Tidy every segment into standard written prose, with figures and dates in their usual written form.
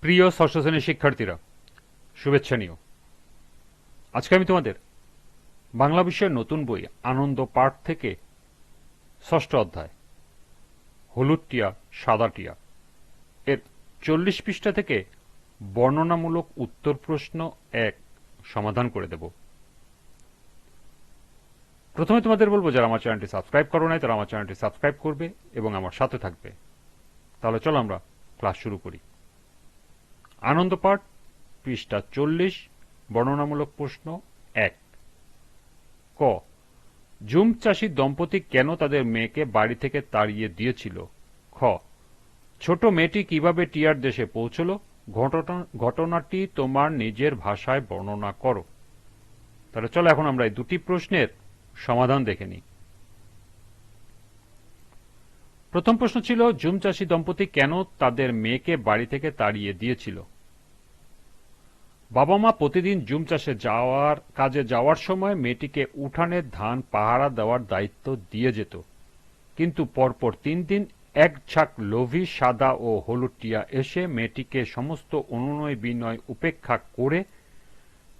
প্রিয় ষষ্ঠ শ্রেণীর শিক্ষার্থীরা, শুভেচ্ছা নিও। আজকে আমি তোমাদের বাংলা বিষয়ের নতুন বই আনন্দ পাঠ থেকে ষষ্ঠ অধ্যায় হলুদ টিয়া সাদা টিয়া এর 40 পৃষ্ঠা থেকে বর্ণনামূলক উত্তর প্রশ্ন 1 সমাধান করে দেব। প্রথমে তোমাদের বলবো, যারা আমার চ্যানেলটি সাবস্ক্রাইব করো নাই তারা আমার চ্যানেলটি সাবস্ক্রাইব করবে এবং আমার সাথে থাকবে। তাহলে চলো আমরা ক্লাস শুরু করি। আনন্দ পাঠ পৃষ্ঠা 40, বর্ণনামূলক প্রশ্ন 1। ক। জুম চাষী দম্পতি কেন তাদের মেয়েকে বাড়ি থেকে তাড়িয়ে দিয়েছিল? খ। ছোট মেয়েটি কিভাবে টিয়ার দেশে পৌঁছল? ঘটনাটি তোমার নিজের ভাষায় বর্ণনা করো। তাহলে চলো এখন আমরা এই দুটি প্রশ্নের সমাধান দেখে নিই। প্রথম প্রশ্ন ছিল, জুম চাষী দম্পতি কেন তাদের মেয়েকে বাড়ি থেকে তাড়িয়ে দিয়েছিল? বাবা মা প্রতিদিন জুম চাষে কাজে যাওয়ার সময় মেয়েটিকে উঠানে ধান পাহারা দেওয়ার দায়িত্ব দিয়ে যেত, কিন্তু পরপর 3 দিন এক ঝাঁক লোভী সাদা ও হলুদ টিয়া এসে মেয়েটিকে সমস্ত অনুনয় বিনয় উপেক্ষা করে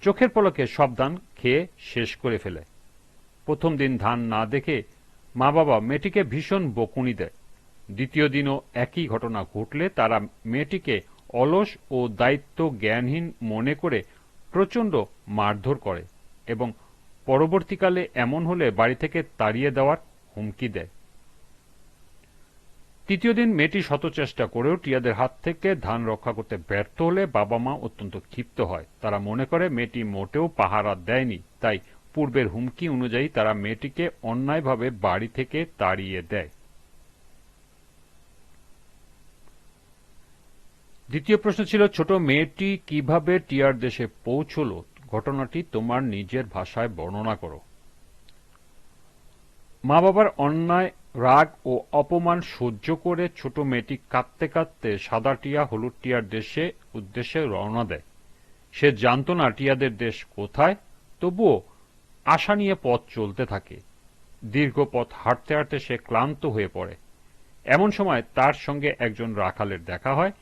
চোখের পলকে সব ধান খেয়ে শেষ করে ফেলে। প্রথম দিন ধান না দেখে মা বাবা মেয়েটিকে ভীষণ বকুনি দেয়। দ্বিতীয় দিনও একই ঘটনা ঘটলে তারা মেয়েটিকে অলস ও দায়িত্ব জ্ঞানহীন মনে করে প্রচণ্ড মারধর করে এবং পরবর্তীকালে এমন হলে বাড়ি থেকে তাড়িয়ে দেওয়ার হুমকি দেয়। তৃতীয় দিন মেয়েটি শত চেষ্টা করেও টিয়াদের হাত থেকে ধান রক্ষা করতে ব্যর্থ হলে বাবা মা অত্যন্ত ক্ষিপ্ত হয়। তারা মনে করে মেয়েটি মোটেও পাহারা দেয়নি, তাই পূর্বের হুমকি অনুযায়ী তারা মেয়েটিকে অন্যায়ভাবে বাড়ি থেকে তাড়িয়ে দেয়। দ্বিতীয় প্রশ্ন ছিল, ছোট মেয়েটি কিভাবে টিয়ার দেশে পৌঁছল? ঘটনাটি তোমার নিজের ভাষায় বর্ণনা করো। মা বাবার অন্যায়, রাগ ও অপমান সহ্য করে ছোট মেয়েটি কাঁদতে কাঁদতে সাদা টিয়া হলুদ টিয়ার উদ্দেশ্যে রওনা দেয়। সে জানত না টিয়াদের দেশ কোথায়, তবুও আশা নিয়ে পথ চলতে থাকে। দীর্ঘ পথ হাঁটতে হাঁটতে সে ক্লান্ত হয়ে পড়ে। এমন সময় তার সঙ্গে একজন রাখালের দেখা হয়।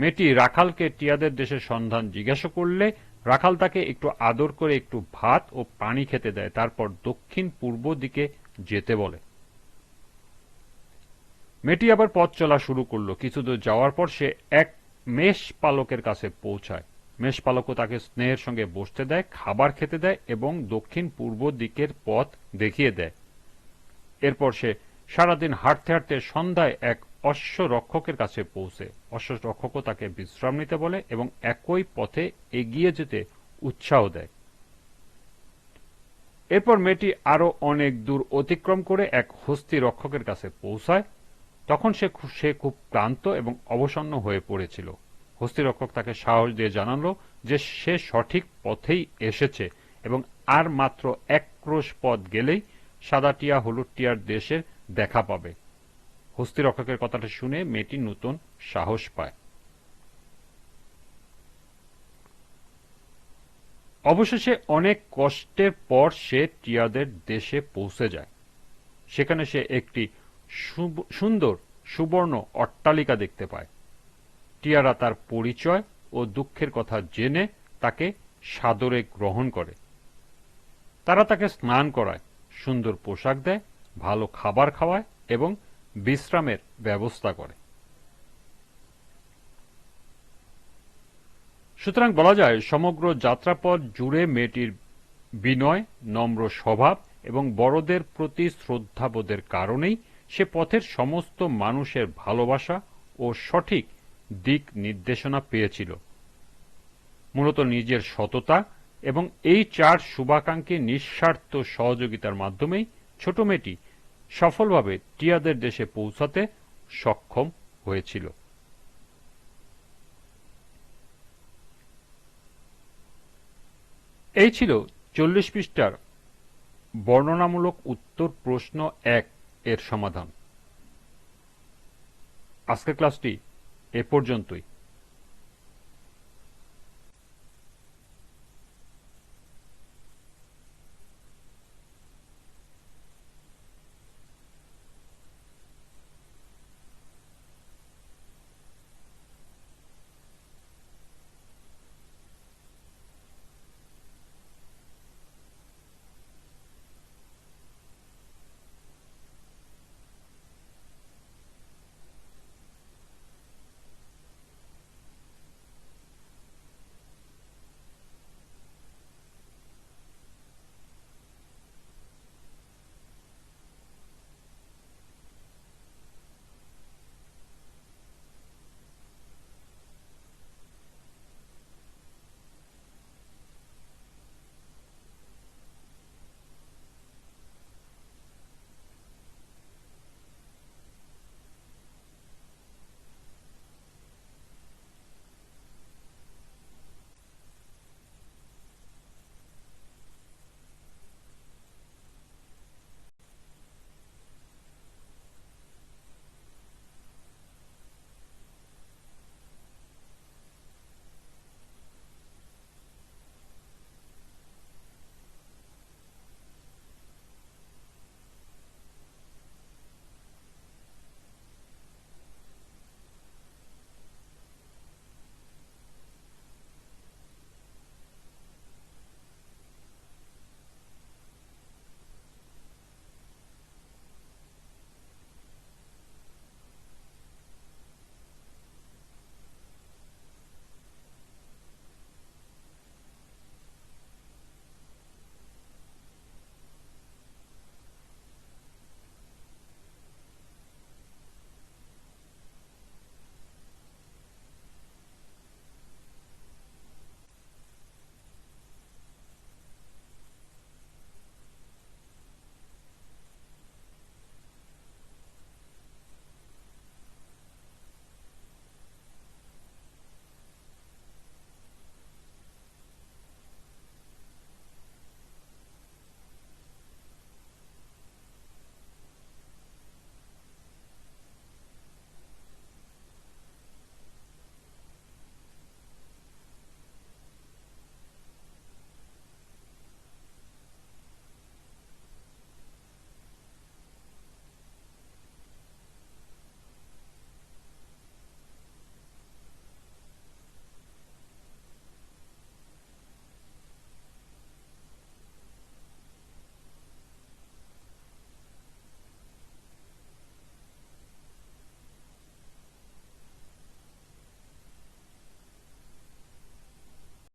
মেয়েটি রাখালকে টিয়াদের দেশের সন্ধান জিজ্ঞাসা করলে রাখাল তাকে একটু আদর করে একটু ভাত ও পানি খেতে দেয়, তারপর দক্ষিণ পূর্ব দিকে যেতে বলে। মেয়েটি আবার পথ চলা শুরু করল। কিছুদূর যাওয়ার পর সে এক মেষ পালকের কাছে পৌঁছায়। মেষ পালকও তাকে স্নেহের সঙ্গে বসতে দেয়, খাবার খেতে দেয় এবং দক্ষিণ পূর্ব দিকের পথ দেখিয়ে দেয়। এরপর সে সারাদিন হাঁটতে হাঁটতে সন্ধ্যায় এক অশ্ব রক্ষকের কাছে পৌঁছে। অশ্ব রক্ষকও তাকে বিশ্রাম নিতে বলে এবং একই পথে এগিয়ে যেতে উৎসাহ দেয়। এরপর মেয়েটি আরো অনেক দূর অতিক্রম করে এক হস্তী রক্ষকের কাছে পৌঁছায়। তখন সে খুব ক্লান্ত এবং অবসন্ন হয়ে পড়েছিল। হস্তী রক্ষক তাকে সাহস দিয়ে জানালো যে সে সঠিক পথেই এসেছে এবং আর মাত্র এক ক্রোশ পথ গেলেই সাদা টিয়া হলুদ টিয়ার দেশের দেখা পাবে। হস্তী রক্ষকের কথাটা শুনে মেয়েটি নতুন সাহস পায়। অবশেষে অনেক কষ্টের পর সে টিয়াদের দেশে পৌঁছে যায়। সেখানে সে একটি সুন্দর সুবর্ণ অট্টালিকা দেখতে পায়। টিয়ারা তার পরিচয় ও দুঃখের কথা জেনে তাকে সাদরে গ্রহণ করে। তারা তাকে স্নান করায়, সুন্দর পোশাক দেয়, ভালো খাবার খাওয়ায় এবং বিশ্রামের ব্যবস্থা করে। সুতরাং বলা যায়, সমগ্র যাত্রাপথ জুড়ে মেয়েটির বিনয়, নম্র স্বভাব এবং বড়দের প্রতি শ্রদ্ধাবোধের কারণেই সে পথের সমস্ত মানুষের ভালোবাসা ও সঠিক দিক নির্দেশনা পেয়েছিল। মূলত নিজের সততা এবং এই 4 শুভাকাঙ্ক্ষী নিঃস্বার্থ সহযোগিতার মাধ্যমেই ছোট মেয়েটি সফলভাবে টিয়াদের দেশে পৌঁছাতে সক্ষম হয়েছিল। এই ছিল 40 পৃষ্ঠার বর্ণনামূলক উত্তর প্রশ্ন 1 এর সমাধান। আজকের ক্লাসটি এ পর্যন্তই।